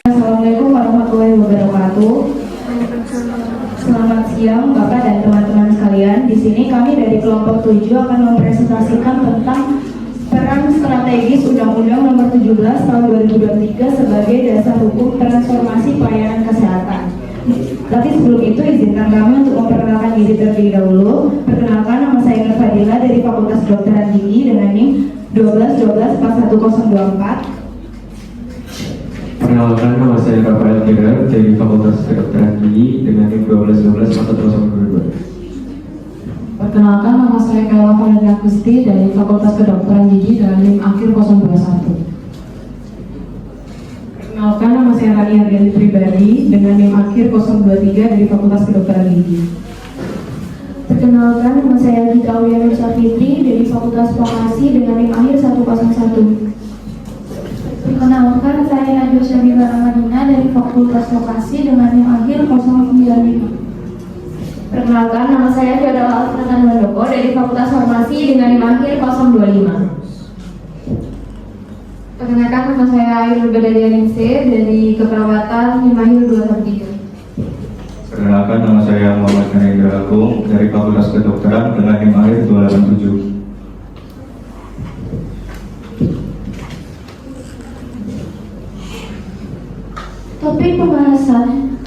Assalamualaikum warahmatullahi wabarakatuh. Selamat siang Bapak dan teman-teman sekalian. Di sini kami dari kelompok 7 akan mempresentasikan tentang peran strategis Undang-Undang Nomor 17 Tahun 2023 sebagai dasar hukum transformasi pelayanan kesehatan. Tapi sebelum itu izinkan kami untuk memperkenalkan diri terlebih dahulu. Perkenalkan, nama saya Nur Fadila dari Fakultas Kedokteran Gigi dengan NIM 12124124. Perkenalkan, nama saya Rafael Girar dari Fakultas Kedokteran Gigi dengan NIM 12124122. Perkenalkan, nama saya Kayla Valeria Gusti dari Fakultas Kedokteran Gigi dengan NIM akhir 021. Perkenalkan, nama saya Rani Ariani Pribadi dengan NIM akhir 023 dari Fakultas Kedokteran Gigi. Perkenalkan, nama saya Gita Wiyanur Safitri dari Fakultas Farmasi dengan NIM akhir 101. Perkenalkan, saya Najwa Syabira Ramadina dari Fakultas Vokasi dengan NIM akhir 095. Perkenalkan, nama saya Theodora Alfredan Mandoko dari Fakultas Farmasi dengan NIM akhir 025. Perkenalkan, nama saya Airul Badarianingsih dari Keperawatan NIM akhir 213. Perkenalkan, nama saya Muhammad Narendra Agung dari Fakultas Kedokteran dengan NIM akhir 287. Topik pembahasan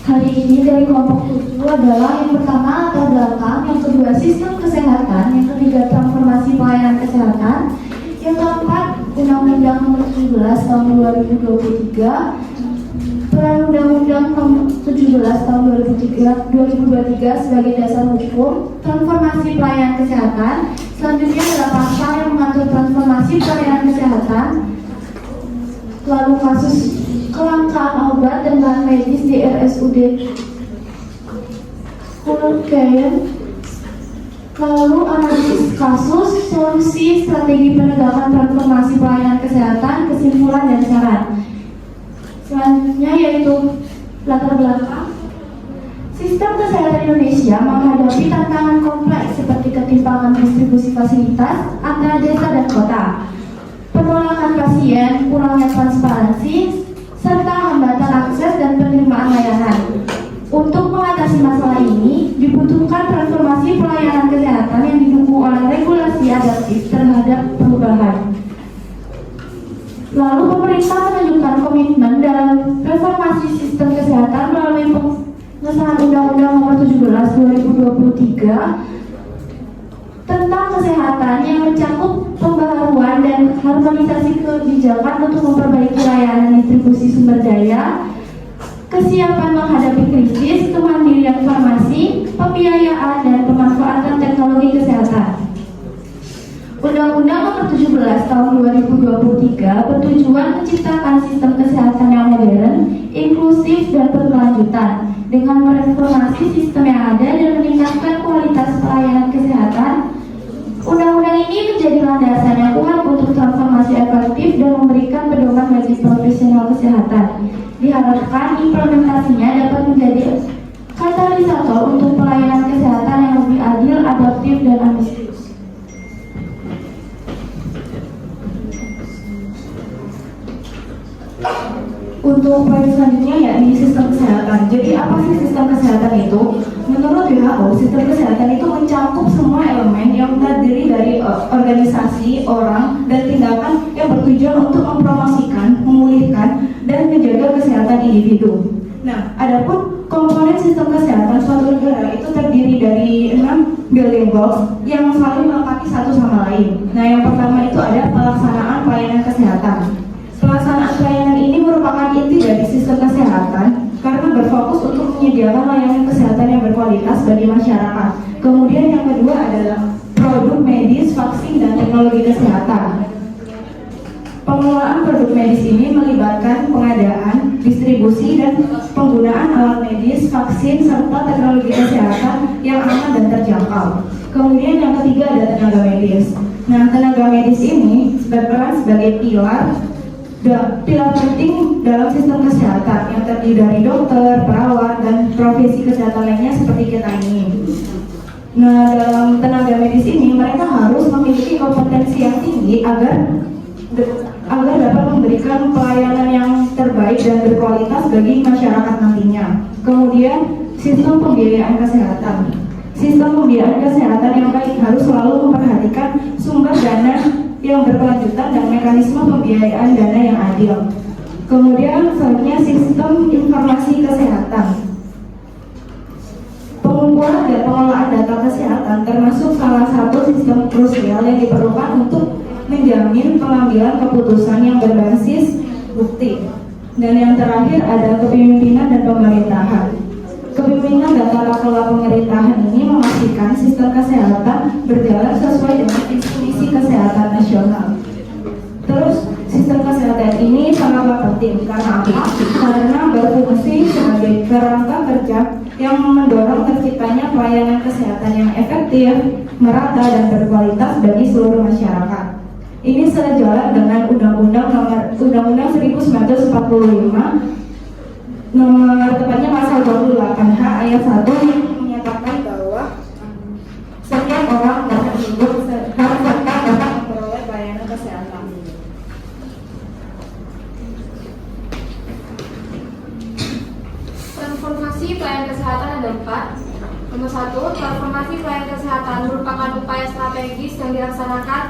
hari ini dari kelompok 7 adalah yang pertama latar belakang, yang kedua sistem kesehatan, yang ketiga transformasi pelayanan kesehatan, yang keempat Undang-Undang Nomor 17 Tahun 2023, peran Undang-Undang Nomor 17 Tahun 2023 sebagai dasar hukum, transformasi pelayanan kesehatan. Selanjutnya adalah pasal yang mengatur transformasi pelayanan kesehatan, lalu kasus kelangkaan obat dan bahan medis di RSUD Kulkeyen, lalu analisis kasus, solusi, strategi penegakan transformasi pelayanan kesehatan, kesimpulan dan saran. Selanjutnya yaitu latar belakang. Sistem kesehatan Indonesia menghadapi tantangan kompleks seperti ketimpangan distribusi fasilitas antara desa dan kota, penolakan pasien, kurangnya transparansi, serta hambatan akses dan penerimaan layanan. Untuk mengatasi masalah ini, dibutuhkan transformasi pelayanan kesehatan yang didukung oleh regulasi adaptif terhadap perubahan. Lalu pemerintah menunjukkan komitmen dalam reformasi sistem kesehatan melalui pengesahan Undang-Undang Nomor 17 2023 tentang kesehatan yang mencakup pembaharuan dan harmonisasi kebijakan untuk memperbaiki layanan distribusi sumber daya, kesiapan menghadapi krisis, kemandirian farmasi, pembiayaan, dan pemanfaatan teknologi kesehatan. Undang-Undang Nomor 17 Tahun 2023 bertujuan menciptakan sistem kesehatan yang modern, inklusif, dan berkelanjutan dengan mereformasi sistem yang ada dan meningkatkan kualitas pelayanan kesehatan. Undang-undang ini menjadi landasan yang kuat untuk transformasi efektif dan memberikan pedoman bagi profesional kesehatan. Diharapkan implementasinya dapat menjadi katalisator untuk pelayanan kesehatan yang lebih adil, adaptif, dan ambisius. Untuk poin selanjutnya yakni sistem kesehatan. Jadi apa sih sistem kesehatan itu? Menurut WHO, sistem kesehatan itu mencakup semua elemen yang terdiri dari organisasi, orang, dan tindakan yang bertujuan untuk mempromosikan, memulihkan, dan menjaga kesehatan individu. Nah, adapun komponen sistem kesehatan suatu negara itu terdiri dari 6 building blocks yang saling melengkapi satu sama lain. Nah, yang pertama itu ada pelaksanaan pelayanan kesehatan. Pelaksanaan pelayanan ini merupakan inti dari sistem kesehatan karena berfokus untuk menyediakan layanan kesehatan yang berkualitas bagi masyarakat. Kemudian yang kedua adalah produk medis, vaksin, dan teknologi kesehatan. Pengelolaan produk medis ini melibatkan pengadaan, distribusi, dan penggunaan alat medis, vaksin, serta teknologi kesehatan yang aman dan terjangkau. Kemudian yang ketiga ada tenaga medis. Nah, tenaga medis ini berperan sebagai pilar penting dalam sistem kesehatan yang terdiri dari dokter, perawat, dan profesi kesehatan lainnya seperti kita ini. Nah, dalam tenaga medis ini mereka harus memiliki kompetensi yang tinggi agar dapat memberikan pelayanan yang terbaik dan berkualitas bagi masyarakat nantinya. Kemudian sistem pembiayaan kesehatan. Sistem pembiayaan kesehatan yang baik harus selalu memperhatikan sumber dana yang berkelanjutan dan mekanisme pembiayaan dana yang adil. Kemudian selanjutnya sistem informasi kesehatan. Pengumpulan dan pengelolaan data kesehatan termasuk salah satu sistem krusial yang diperlukan untuk menjamin pengambilan keputusan yang berbasis bukti. Dan yang terakhir ada kepemimpinan dan pemerintahan. Kepemimpinan dan tata kelola pemerintahan ini memastikan sistem kesehatan berjalan sesuai dengan visi kesehatan nasional. Terus sistem kesehatan ini sangatlah penting karena apa? Karena berfungsi sebagai kerangka kerja yang mendorong terciptanya pelayanan kesehatan yang efektif, merata dan berkualitas bagi seluruh masyarakat. Ini sejalan dengan Undang-Undang 1945 nomor tepatnya pasal 28H ayat 1 yang menyatakan bahwa setiap orang dapat hidup serta dapat memperoleh pelayanan kesehatan. Transformasi pelayanan kesehatan ada 4. Nomor 1, transformasi pelayanan kesehatan merupakan upaya strategis yang dilaksanakan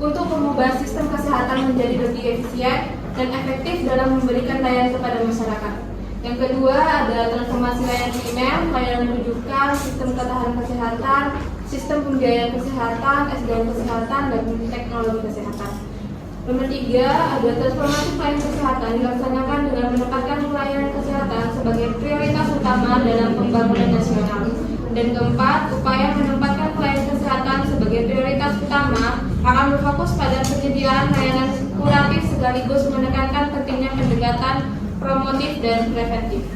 untuk mengubah sistem kesehatan menjadi lebih efisien dan efektif dalam memberikan layanan kepada masyarakat. Yang kedua ada transformasi layanan primer, layanan rujukan, sistem ketahanan kesehatan, sistem pembiayaan kesehatan, SDM kesehatan, dan teknologi kesehatan. Nomor 3 ada transformasi pelayanan kesehatan dilaksanakan dengan menempatkan pelayanan kesehatan sebagai prioritas utama dalam pembangunan nasional. Dan keempat, upaya menempatkan pelayanan kesehatan sebagai prioritas utama akan berfokus pada penyediaan layanan kuratif sekaligus menekankan pentingnya pendekatan promotif dan preventif.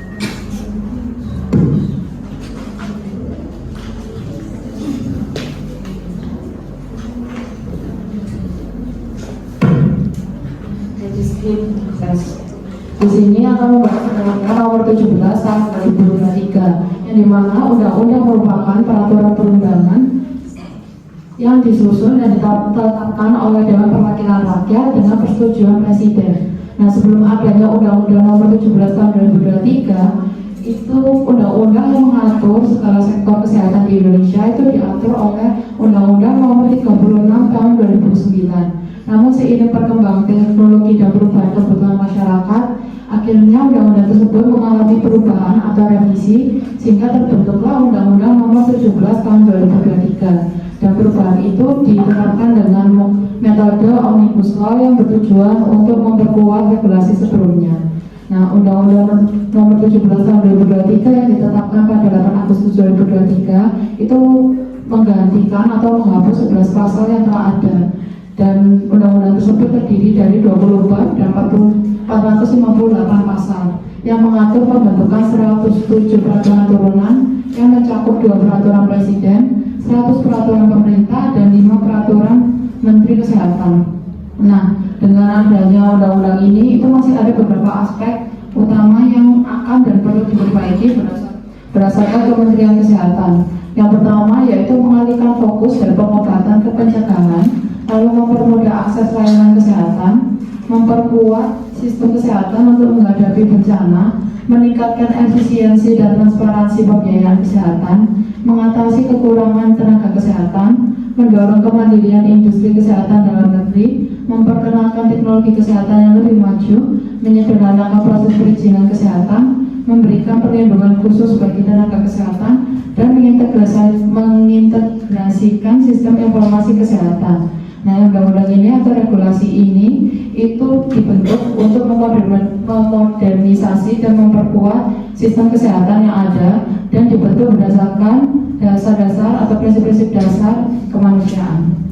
Di sini akan membahas undang-undang nomor 17 tahun 2023 yang dimana undang-undang merupakan peraturan perundangan yang disusun dan ditetapkan oleh Dewan Perwakilan Rakyat dengan persetujuan Presiden. Nah, sebelum adanya Undang-Undang Nomor 17 Tahun 2023, itu undang-undang yang mengatur segala sektor kesehatan di Indonesia itu diatur oleh Undang-Undang Nomor 36 Tahun 2009. Namun seiring perkembangan teknologi dan perubahan kebutuhan masyarakat, akhirnya undang-undang tersebut mengalami perubahan atau revisi sehingga terbentuklah Undang-Undang Nomor 17 Tahun 2023. Dan perubahan itu diterapkan dengan metode Omnibus Law yang bertujuan untuk memperkuat regulasi sebelumnya. Nah, Undang-Undang Nomor 17 Tahun 2023 yang ditetapkan pada 8 Agustus 2023 itu menggantikan atau menghapus 11 pasal yang telah ada. Dan undang-undang tersebut terdiri dari 20 bab dan 458 pasal yang mengatur pembentukan 107 peraturan turunan yang mencakup 2 peraturan presiden, 100 peraturan pemerintah, dan 5 peraturan Menteri Kesehatan. Nah, dengan adanya undang-undang ini itu masih ada beberapa aspek utama yang akan dan perlu diperbaiki berdasarkan Kementerian Kesehatan. Yang pertama yaitu mengalihkan fokus dari pengobatan ke pencegahan, lalu mempermudah akses layanan kesehatan, memperkuat sistem kesehatan untuk menghadapi bencana, meningkatkan efisiensi dan transparansi pembiayaan kesehatan, mengatasi kekurangan tenaga kesehatan, mendorong kemandirian industri kesehatan dalam negeri, memperkenalkan teknologi kesehatan yang lebih maju, menyederhanakan proses perizinan kesehatan, memberikan perlindungan khusus bagi tenaga kesehatan, dan mengintegrasikan sistem informasi kesehatan. Nah, undang-undang ini atau regulasi ini itu dibentuk untuk memodernisasi dan memperkuat sistem kesehatan yang ada dan dibentuk berdasarkan dasar-dasar atau prinsip-prinsip dasar kemanusiaan.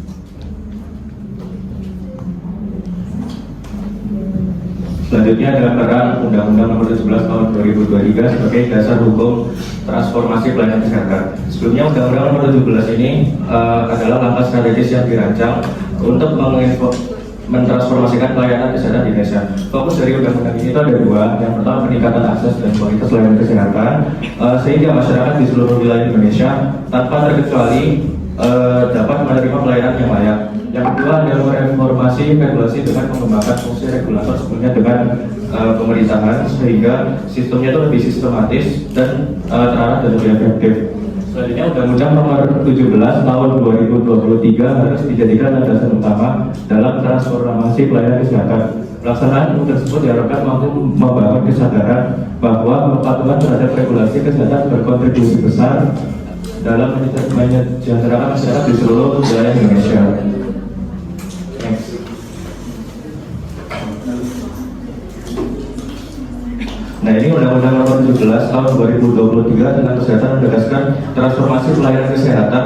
Selanjutnya adalah peran Undang-Undang Nomor 17 Tahun 2023 sebagai dasar hukum transformasi pelayanan kesehatan. Sebelumnya Undang-Undang Nomor 17 ini adalah langkah strategis yang dirancang untuk mentransformasikan pelayanan kesehatan di Indonesia. Fokus dari undang-undang ini itu ada 2. Yang pertama peningkatan akses dan kualitas layanan kesehatan sehingga masyarakat di seluruh wilayah Indonesia tanpa terkecuali dapat menerima pelayanan yang layak. Yang kedua transformasi regulasi dengan mengembangkan fungsi regulator sebelumnya dengan pemerintahan sehingga sistemnya itu lebih sistematis dan terarah dan lebih efektif. Selanjutnya Undang-Undang Nomor 17 Tahun 2023 harus dijadikan landasan utama dalam transformasi pelayanan kesehatan. Pelaksanaan tersebut diharapkan mampu membangun kesadaran bahwa kepatuhan terhadap regulasi kesehatan berkontribusi besar dalam menyejahterakan masyarakat di seluruh wilayah Indonesia. Next. Nah, ini Undang-Undang Nomor 17 Tahun 2023 tentang kesehatan menegaskan transformasi pelayanan kesehatan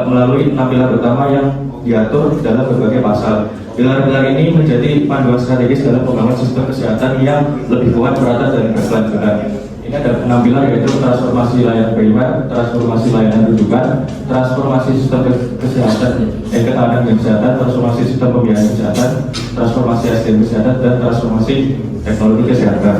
melalui 6 pilar utama yang diatur dalam berbagai pasal. Pilar-pilar ini menjadi panduan strategis dalam pembangunan sistem kesehatan yang lebih kuat, merata, dan berkelanjutan. Ini ada 6 pilar, yaitu transformasi layanan primer, transformasi layanan rujukan, transformasi sistem kesehatan, ketahanan kesehatan, transformasi sistem pembiayaan kesehatan, transformasi SDM kesehatan, dan transformasi teknologi kesehatan.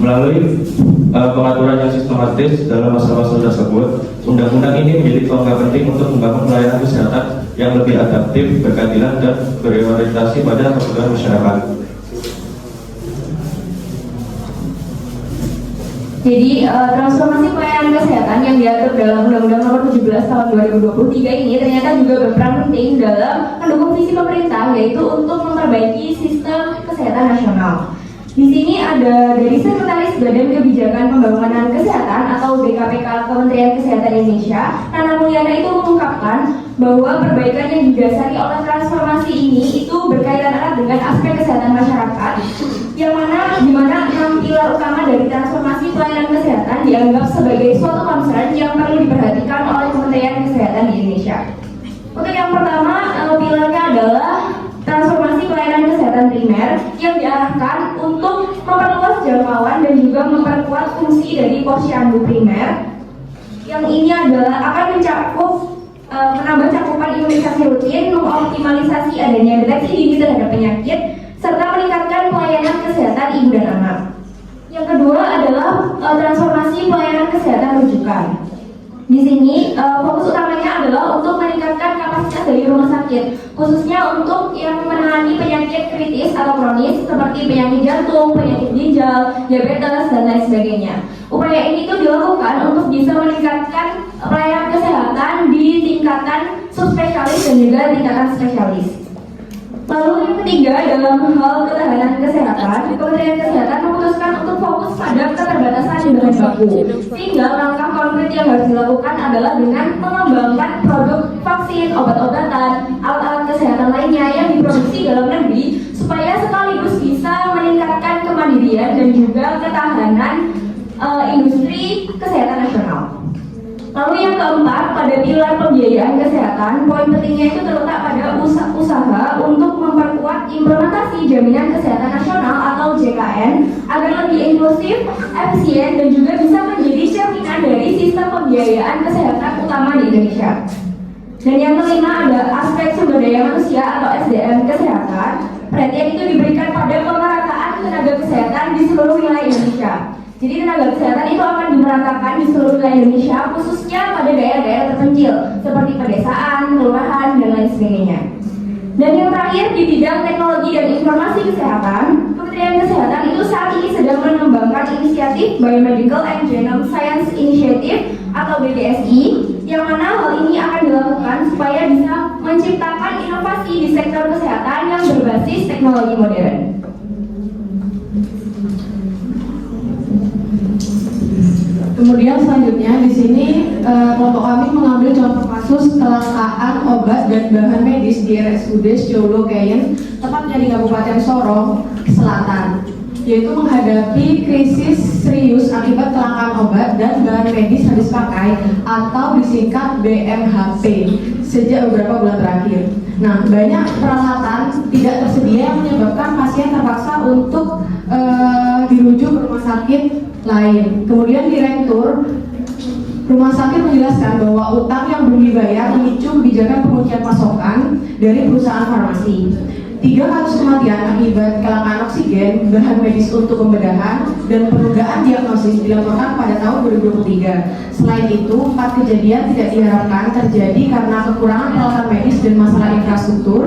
Melalui pengaturan yang sistematis dalam masalah-masalah tersebut, undang-undang ini menjadi tonggak penting untuk membangun pelayanan kesehatan yang lebih adaptif, berkeadilan, dan berorientasi pada kebutuhan masyarakat. Jadi transformasi pelayanan kesehatan yang diatur dalam Undang-Undang Nomor 17 Tahun 2023 ini ternyata juga berperan penting dalam mendukung visi pemerintah, yaitu untuk memperbaiki sistem kesehatan nasional. Di sini ada dari Sekretaris Badan Kebijakan Pembangunan Kesehatan atau BKPK Kementerian Kesehatan Indonesia, Nana Mulyana itu mengungkapkan bahwa perbaikan yang didasari oleh transformasi ini itu berkaitan erat dengan aspek kesehatan masyarakat, yang di mana 6 pilar utama dari transformasi pelayanan kesehatan dianggap sebagai suatu concern yang perlu diperhatikan oleh Kementerian Kesehatan di Indonesia. Untuk yang pertama, pilarnya adalah transformasi pelayanan kesehatan primer yang diarahkan untuk memperluas jangkauan dan juga memperkuat fungsi dari posyandu primer. Yang ini adalah akan menambah cakupan imunisasi rutin, mengoptimalisasi adanya deteksi dini terhadap penyakit, serta meningkatkan pelayanan kesehatan ibu dan anak. Yang kedua adalah transformasi pelayanan kesehatan rujukan. Di sini fokus utamanya adalah untuk meningkatkan kapasitas dari rumah sakit, khususnya untuk yang menangani penyakit kritis atau kronis seperti penyakit jantung, penyakit ginjal, diabetes, dan lain sebagainya. Upaya ini tuh dilakukan untuk bisa meningkatkan pelayanan kesehatan di tingkatan subspesialis dan juga tingkatan spesialis. Lalu yang ketiga, dalam hal ketahanan kesehatan, Kementerian Kesehatan memutuskan untuk fokus pada keterbatasan bahan baku. Sehingga langkah konkret yang harus dilakukan adalah dengan mengembangkan produk vaksin, obat-obatan, alat-alat kesehatan lainnya yang diproduksi dalam negeri supaya sekaligus bisa meningkatkan kemandirian dan juga ketahanan industri kesehatan nasional. Lalu yang keempat, pada pilar pembiayaan kesehatan, poin pentingnya itu terletak pada usaha untuk memperkuat implementasi jaminan kesehatan nasional atau JKN agar lebih inklusif, efisien, dan juga bisa menjadi cerminan dari sistem pembiayaan kesehatan utama di Indonesia. Dan yang kelima ada aspek sumber daya manusia atau SDM kesehatan. Perhatian itu diberikan pada pemerataan tenaga kesehatan di seluruh wilayah Indonesia. Jadi tenaga kesehatan itu akan dimeratakan di seluruh wilayah Indonesia, khususnya pada daerah-daerah terpencil seperti pedesaan, kelurahan, dan lain sebagainya. Dan yang terakhir di bidang teknologi dan informasi kesehatan, Kementerian Kesehatan itu saat ini sedang mengembangkan inisiatif Biomedical and Genome Science Initiative atau BGSI, yang mana hal ini akan dilakukan supaya bisa menciptakan inovasi di sektor kesehatan yang berbasis teknologi modern. Kemudian selanjutnya di sini kelompok kami mengambil contoh kasus kelangkaan obat dan bahan medis di RSUD Sjolo Keyen, tepatnya di Kabupaten Sorong Selatan, yaitu menghadapi krisis serius akibat kelangkaan obat dan bahan medis habis pakai atau disingkat BMHP sejak beberapa bulan terakhir. Nah, banyak peralatan tidak tersedia yang menyebabkan pasien terpaksa untuk dirujuk ke rumah sakit lain. Kemudian Direktur Rumah Sakit menjelaskan bahwa utang yang belum dibayar memicu kebijakan penguncian pasokan dari perusahaan farmasi. 3 kasus kematian akibat kelangkaan oksigen, bahan medis untuk pembedahan, dan penundaan diagnosis dilaporkan pada tahun 2023. Selain itu, 4 kejadian tidak diharapkan terjadi karena kekurangan peralatan medis dan masalah infrastruktur.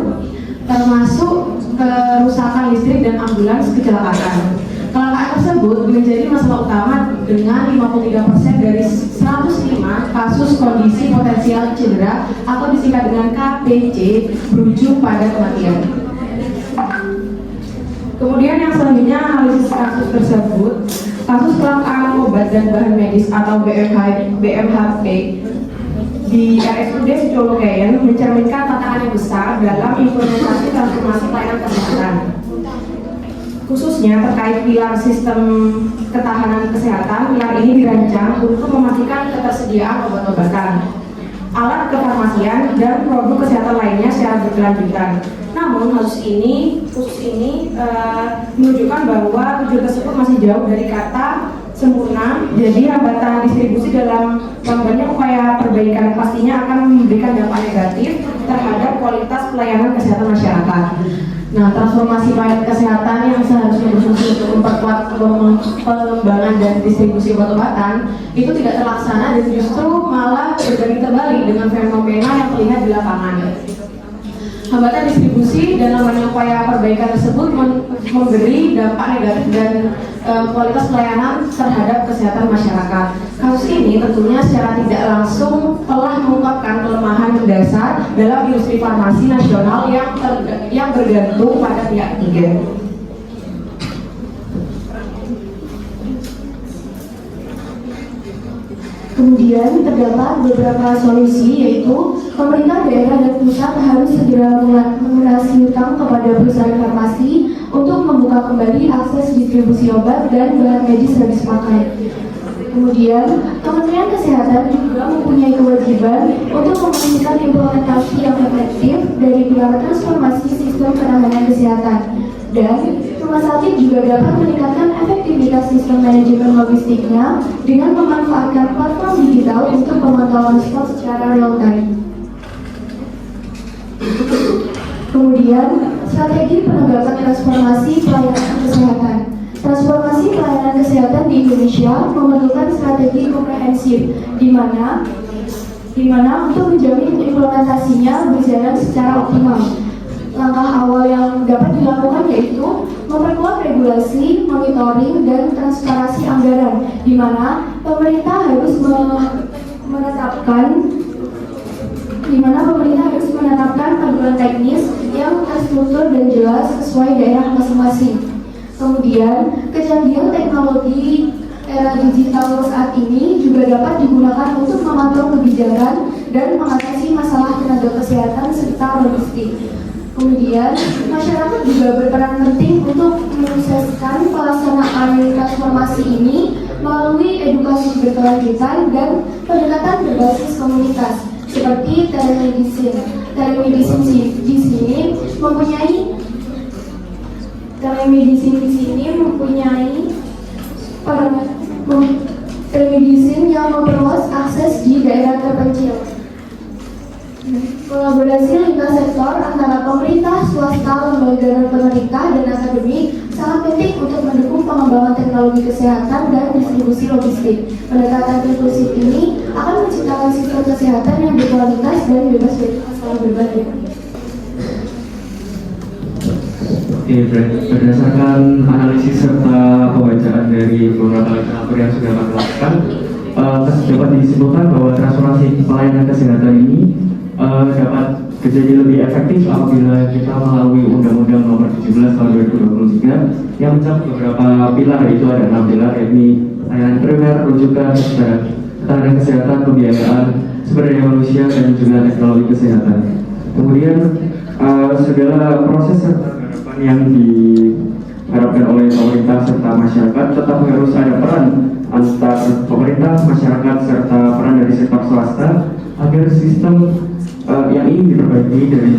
termasuk kerusakan listrik dan ambulans kecelakaan. Kecelakaan tersebut menjadi masalah utama dengan 53% dari 105 kasus kondisi potensial cedera atau disingkat dengan KPC berujung pada kematian. Kemudian yang selanjutnya analisis kasus tersebut, kasus kelangkaan obat dan bahan medis atau BMHP di RSUD Sejolokean mencerminkan tantangan yang besar dalam implementasi transformasi pelayanan kesehatan, khususnya terkait pilar sistem ketahanan kesehatan. Pilar ini dirancang untuk memastikan ketersediaan obat-obatan, alat kefarmasian, dan produk kesehatan lainnya secara berkelanjutan. Namun khusus ini menunjukkan bahwa tujuan tersebut masih jauh dari kata sempurna. Jadi hambatan distribusi dalam banyak upaya perbaikan pastinya akan memberikan dampak negatif terhadap kualitas pelayanan kesehatan masyarakat. Nah, transformasi pelayanan kesehatan yang seharusnya berfungsi untuk memperkuat pengembangan dan distribusi obat-obatan itu tidak terlaksana dan justru malah berbanding terbalik dengan fenomena yang terlihat di lapangan. Hambatan distribusi dan lamanya upaya perbaikan tersebut memberi dampak negatif dan kualitas pelayanan terhadap kesehatan masyarakat. Kasus ini tentunya secara tidak langsung telah mengungkapkan kelemahan mendasar dalam industri farmasi nasional yang bergantung pada pihak ketiga. Kemudian terdapat beberapa solusi, yaitu pemerintah daerah dan pusat harus segera melunasi hutang kepada perusahaan farmasi untuk membuka kembali akses distribusi obat dan bahan medis habis pakai. Kemudian, Kementerian Kesehatan juga mempunyai kewajiban untuk memastikan implementasi yang efektif dari pilar transformasi sistem penanganan kesehatan. Dan rumah sakit juga dapat meningkatkan efektivitas sistem manajemen logistiknya dengan memanfaatkan platform digital untuk pemantauan stok secara real time. Kemudian, strategi penegakan transformasi pelayanan kesehatan. Transformasi pelayanan kesehatan di Indonesia memerlukan strategi komprehensif, di mana untuk menjamin implementasinya berjalan secara optimal. Langkah awal yang dapat dilakukan yaitu memperkuat regulasi, monitoring, dan transparansi anggaran, di mana pemerintah harus menetapkan panduan teknis yang terstruktur dan jelas sesuai daerah masing-masing. Kemudian, kecanggihan teknologi era digital saat ini juga dapat digunakan untuk memantau kebijakan dan mengatasi masalah tenaga kesehatan serta logistik. Kemudian, masyarakat juga berperan penting untuk menyukseskan pelaksanaan transformasi ini melalui edukasi berkelanjutan dan pendekatan berbasis komunitas seperti telemedicine. Telemedicine di sini mempunyai telemedicine yang memperluas akses di daerah terpencil. Kolaborasi lintas sektor antara pemerintah, swasta, lembaga non-pemerintah, dan akademik sangat penting untuk mendukung pengembangan teknologi kesehatan dan distribusi logistik. Pendekatan inklusif ini akan menciptakan sistem kesehatan yang berkualitas dan bebas dari masalah berbagai. Oke, berdasarkan analisis serta pembacaan dari beberapa literatur yang sudah kami lakukan, dapat disimpulkan bahwa transformasi pelayanan kesehatan ini dapat menjadi lebih efektif apabila kita melalui Undang-Undang Nomor 17 Tahun 2023 yang mencakup beberapa pilar, yaitu ada 6 pilar, yakni layanan primer, rujukan, ketahanan kesehatan, pembiayaan, sumber daya manusia, dan juga teknologi kesehatan. Kemudian segala proses serta harapan yang diharapkan oleh pemerintah serta masyarakat tetap harus ada peran antar pemerintah, masyarakat, serta peran dari sektor swasta agar sistem yang ingin diperbaiki dari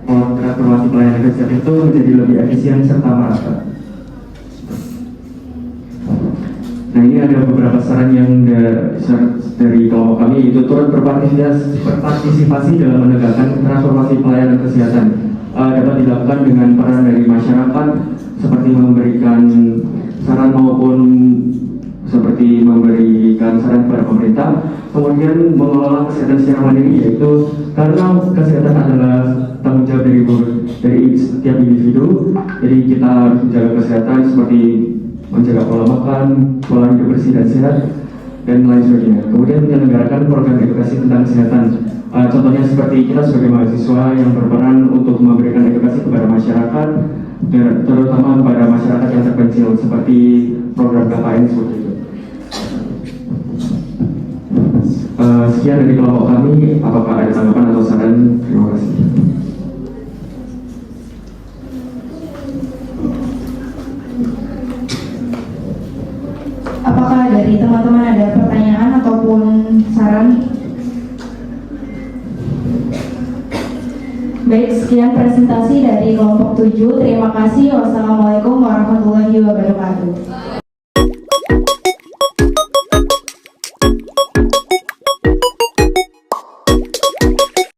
transformasi pelayanan kesehatan itu menjadi lebih efisien serta merata. Nah, ini ada beberapa saran yang dari kelompok kami, yaitu turut berpartisipasi dalam menegakkan transformasi pelayanan kesehatan. Dapat dilakukan dengan peran dari masyarakat seperti memberikan saran maupun seperti memberikan saran kepada pemerintah, kemudian mengelola kesehatan secara mandiri, yaitu karena kesehatan adalah tanggung jawab dari dari setiap individu. Jadi kita harus menjaga kesehatan seperti menjaga pola makan, pola hidup bersih dan sehat, dan lain sebagainya. Kemudian menyelenggarakan program edukasi tentang kesehatan. Contohnya seperti kita sebagai mahasiswa yang berperan untuk memberikan edukasi kepada masyarakat, terutama kepada masyarakat yang terpencil, seperti program KKN seperti itu. Sekian dari kelompok kami. Apakah ada tanggapan atau saran? Terima kasih. Apakah dari teman-teman ada pertanyaan ataupun saran? Baik, sekian presentasi dari kelompok 7. Terima kasih. Wassalamualaikum warahmatullahi wabarakatuh.